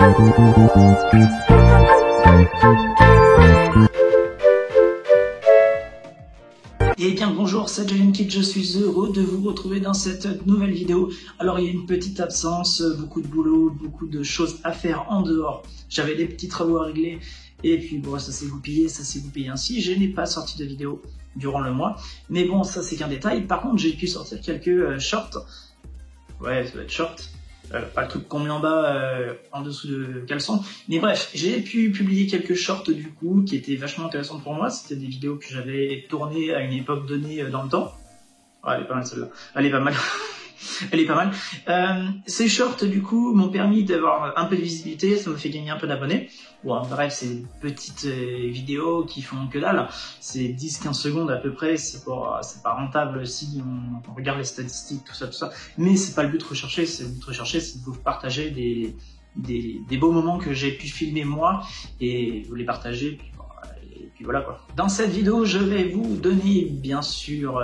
Eh bien bonjour, c'est Kid, je suis heureux de vous retrouver dans cette nouvelle vidéo. Alors il y a une petite absence, beaucoup de boulot, beaucoup de choses à faire en dehors. J'avais des petits travaux à régler et puis bon, ça s'est goupillé ainsi. Je n'ai pas sorti de vidéo durant le mois, mais bon, ça c'est qu'un détail. Par contre, j'ai pu sortir quelques shorts. Ouais, ça doit être short. Pas le truc qu'on met en bas, en dessous de caleçon. Mais bref, j'ai pu publier quelques shorts du coup, qui étaient vachement intéressants pour moi. C'était des vidéos que j'avais tournées à une époque donnée dans le temps. Ouais, elle est pas mal celle-là. Elle est pas mal. Elle est pas mal. Ces shorts du coup m'ont permis d'avoir un peu de visibilité, ça me fait gagner un peu d'abonnés. Bon, bref, c'est des petites vidéos qui font que dalle. C'est 10-15 secondes à peu près, c'est pas rentable si on regarde les statistiques, tout ça. Mais c'est pas le but recherché, c'est de vous partager des beaux moments que j'ai pu filmer moi et vous les partager. Puis voilà quoi. Dans cette vidéo, je vais vous donner bien sûr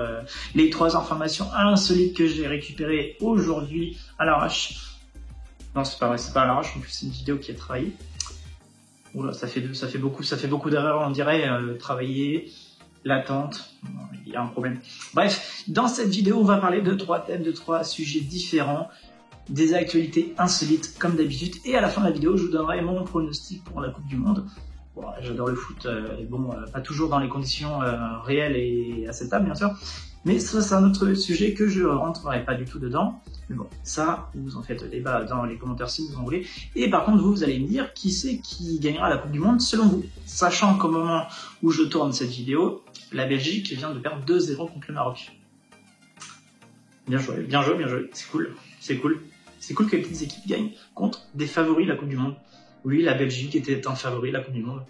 les 3 informations insolites que j'ai récupérées aujourd'hui à l'arrache. Non, c'est pas vrai, c'est pas à l'arrache, en plus c'est une vidéo qui est travaillée. Oula, ça fait beaucoup d'erreurs, on dirait, travailler, l'attente, il y a un problème. Bref, dans cette vidéo, on va parler de 3 thèmes, de 3 sujets différents, des actualités insolites comme d'habitude, et à la fin de la vidéo, je vous donnerai mon pronostic pour la Coupe du Monde. Bon, j'adore le foot, pas toujours dans les conditions réelles et acceptables bien sûr, mais ça c'est un autre sujet que je rentrerai pas du tout dedans. Mais bon, ça, vous en faites débat dans les commentaires si vous en voulez. Et par contre, vous allez me dire qui c'est qui gagnera la Coupe du Monde selon vous. Sachant qu'au moment où je tourne cette vidéo, la Belgique vient de perdre 2-0 contre le Maroc. Bien joué, c'est cool que les petites équipes gagnent contre des favoris de la Coupe du Monde. Oui, la Belgique était un favori de la Coupe du Monde.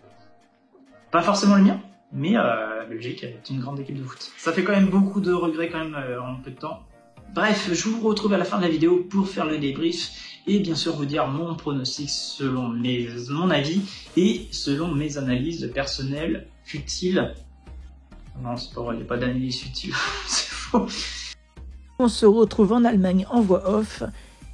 Pas forcément le mien, mais la Belgique est une grande équipe de foot. Ça fait quand même beaucoup de regrets quand même en peu de temps. Bref, je vous retrouve à la fin de la vidéo pour faire le débrief et bien sûr vous dire mon pronostic selon mon avis et selon mes analyses personnelles futiles. Non, c'est pas vrai, il n'y a pas d'analyse futile, c'est faux. On se retrouve en Allemagne en voix off.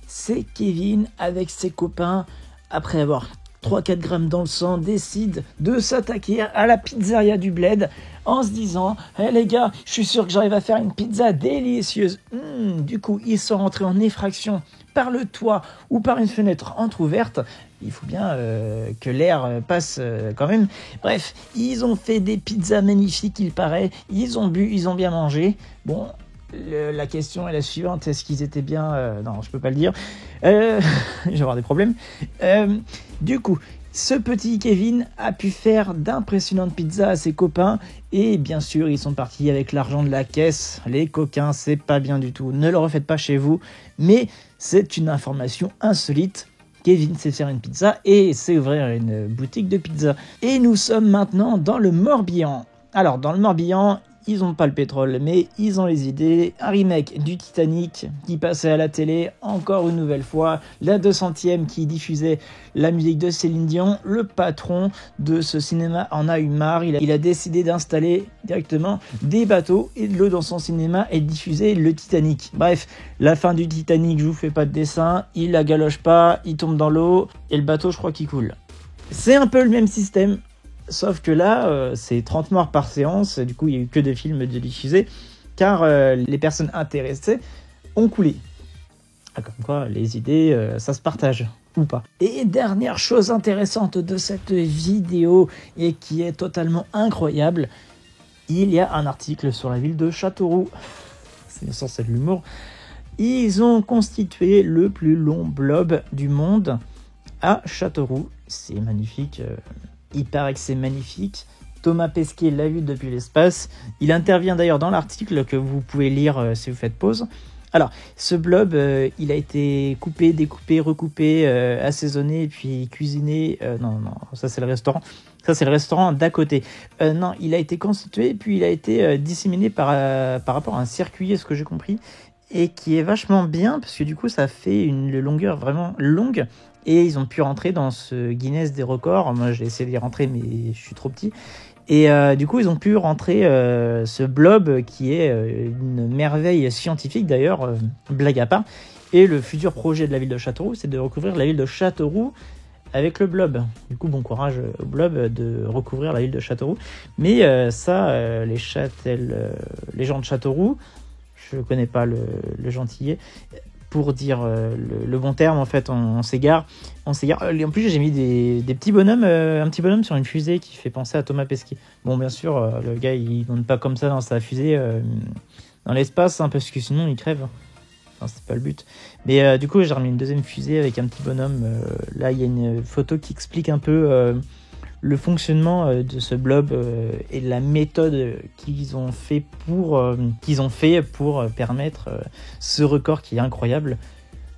C'est Kevin avec ses copains. Après avoir 3-4 grammes dans le sang, décide de s'attaquer à la pizzeria du bled en se disant « Hey les gars, je suis sûr que j'arrive à faire une pizza délicieuse. » Du coup, ils sont rentrés en effraction par le toit ou par une fenêtre entrouverte. Il faut bien que l'air passe quand même. Bref, ils ont fait des pizzas magnifiques, il paraît. Ils ont bu, ils ont bien mangé. Bon... La question est la suivante, est-ce qu'ils étaient bien... non, je peux pas le dire. Je vais avoir des problèmes. Du coup, ce petit Kevin a pu faire d'impressionnantes pizzas à ses copains. Et bien sûr, ils sont partis avec l'argent de la caisse. Les coquins, c'est pas bien du tout. Ne le refaites pas chez vous. Mais c'est une information insolite. Kevin sait faire une pizza et sait ouvrir une boutique de pizza. Et nous sommes maintenant dans le Morbihan. Alors, dans le Morbihan... Ils n'ont pas le pétrole, mais ils ont les idées. Un remake du Titanic qui passait à la télé encore une nouvelle fois. La 200e qui diffusait la musique de Céline Dion. Le patron de ce cinéma en a eu marre. Il a décidé d'installer directement des bateaux et de l'eau dans son cinéma et de diffuser le Titanic. Bref, la fin du Titanic, je vous fais pas de dessin. Il la galoche pas, il tombe dans l'eau et le bateau, je crois qu'il coule. C'est un peu le même système. Sauf que là, c'est 30 morts par séance, du coup il n'y a eu que des films de diffusés, car les personnes intéressées ont coulé. Comme quoi, les idées, ça se partage, ou pas. Et dernière chose intéressante de cette vidéo, et qui est totalement incroyable, il y a un article sur la ville de Châteauroux. C'est censé être de l'humour. Ils ont constitué le plus long blob du monde à Châteauroux. C'est magnifique. Il paraît que c'est magnifique. Thomas Pesquet l'a vu depuis l'espace. Il intervient d'ailleurs dans l'article que vous pouvez lire si vous faites pause. Alors, ce blob, il a été coupé, découpé, recoupé, assaisonné, puis cuisiné. Non, ça c'est le restaurant. Ça c'est le restaurant d'à côté. Non, il a été constitué, puis il a été disséminé par rapport à un circuit, est-ce que j'ai compris, et qui est vachement bien, parce que du coup ça fait une longueur vraiment longue. Et ils ont pu rentrer dans ce Guinness des records. Moi, j'ai essayé d'y rentrer, mais je suis trop petit. Et du coup, ils ont pu rentrer ce blob qui est une merveille scientifique, d'ailleurs, blague à part. Et le futur projet de la ville de Châteauroux, c'est de recouvrir la ville de Châteauroux avec le blob. Du coup, bon courage au blob de recouvrir la ville de Châteauroux. Mais les gens de Châteauroux, je connais pas le gentillet, pour dire le bon terme, en fait, on s'égare. En plus, j'ai mis des petits bonhommes, un petit bonhomme sur une fusée qui fait penser à Thomas Pesquet. Bon, bien sûr, le gars, il monte pas comme ça dans sa fusée dans l'espace, hein, parce que sinon, il crève. Enfin, c'est pas le but. Mais du coup, j'ai remis une deuxième fusée avec un petit bonhomme. Là, il y a une photo qui explique un peu le fonctionnement de ce blob et la méthode qu'ils ont fait pour permettre ce record qui est incroyable,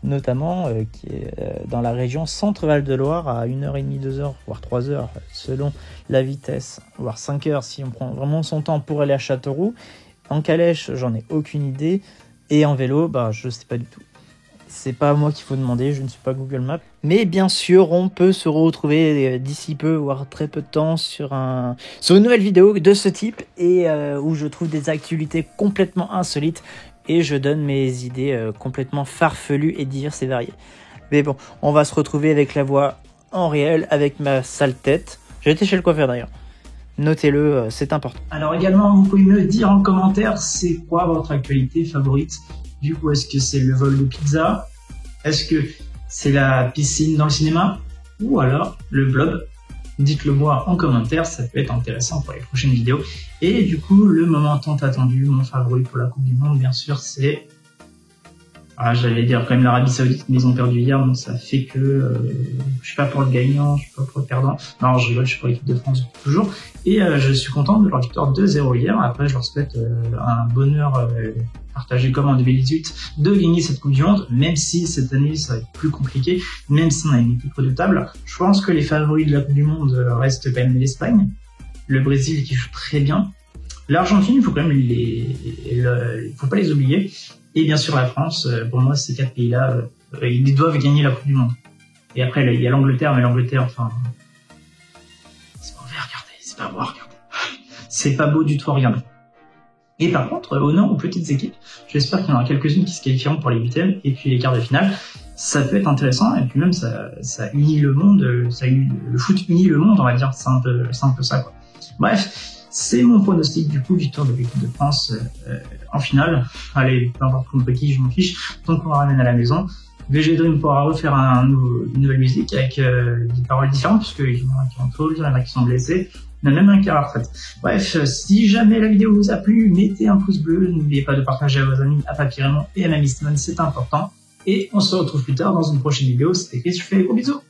notamment qui est dans la région Centre-Val de Loire à 1h30, 2h, voire 3h selon la vitesse, voire 5h si on prend vraiment son temps pour aller à Châteauroux. En calèche, j'en ai aucune idée, et en vélo, je sais pas du tout. C'est pas à moi qu'il faut demander, je ne suis pas Google Maps. Mais bien sûr, on peut se retrouver d'ici peu, voire très peu de temps, sur une nouvelle vidéo de ce type, et où je trouve des actualités complètement insolites, et je donne mes idées complètement farfelues et diverses et variées. Mais bon, on va se retrouver avec la voix en réel, avec ma sale tête. J'ai été chez le coiffeur d'ailleurs. Notez-le, c'est important. Alors également, vous pouvez me dire en commentaire, c'est quoi votre actualité favorite? Du coup, est-ce que c'est le vol de pizza? Est-ce que c'est la piscine dans le cinéma? Ou alors le blob? Dites-le moi en commentaire, ça peut être intéressant pour les prochaines vidéos. Et du coup, le moment tant attendu, mon favori pour la Coupe du Monde, bien sûr, c'est... j'allais dire quand même l'Arabie Saoudite, mais ils ont perdu hier, donc ça fait que je suis pas pour le gagnant, je suis pas pour le perdant. Non, je rigole, je suis pour l'équipe de France toujours. Et je suis content de leur victoire 2-0 hier. Après, je leur souhaite un bonheur partagé comme en 2018 de gagner cette Coupe du Monde, même si cette année ça va être plus compliqué, même si on a une équipe redoutable. Je pense que les favoris de la Coupe du Monde restent quand même l'Espagne, le Brésil qui joue très bien, l'Argentine, il faut quand même faut pas les oublier. Et bien sûr la France, pour moi ces 4 pays-là, ils doivent gagner la Coupe du Monde. Et après il y a l'Angleterre, mais l'Angleterre, enfin, c'est pas mauvais à regarder, c'est pas beau à regarder. C'est pas beau du tout à regarder. Et par contre, honneur aux petites équipes, j'espère qu'il y en aura quelques-unes qui se qualifieront pour les huitièmes et puis les quarts de finale. Ça peut être intéressant, et puis même ça unit le monde, le foot unit le monde, on va dire, c'est un peu ça, quoi. Bref, c'est mon pronostic du coup, victoire de l'équipe de France en finale. Allez, peu importe contre qui, je m'en fiche, donc on la ramène à la maison. VG Dream pourra refaire une nouvelle musique avec des paroles différentes, parce qu'il y en a qui ont trop, il y en a qui sont blessés, il y en a même un qui est à la retraite. Bref, si jamais la vidéo vous a plu, mettez un pouce bleu, n'oubliez pas de partager à vos amis, à Papy Raymond et à Mamie Slimane, c'est important. Et on se retrouve plus tard dans une prochaine vidéo, c'était Chris, je fais des gros bisous.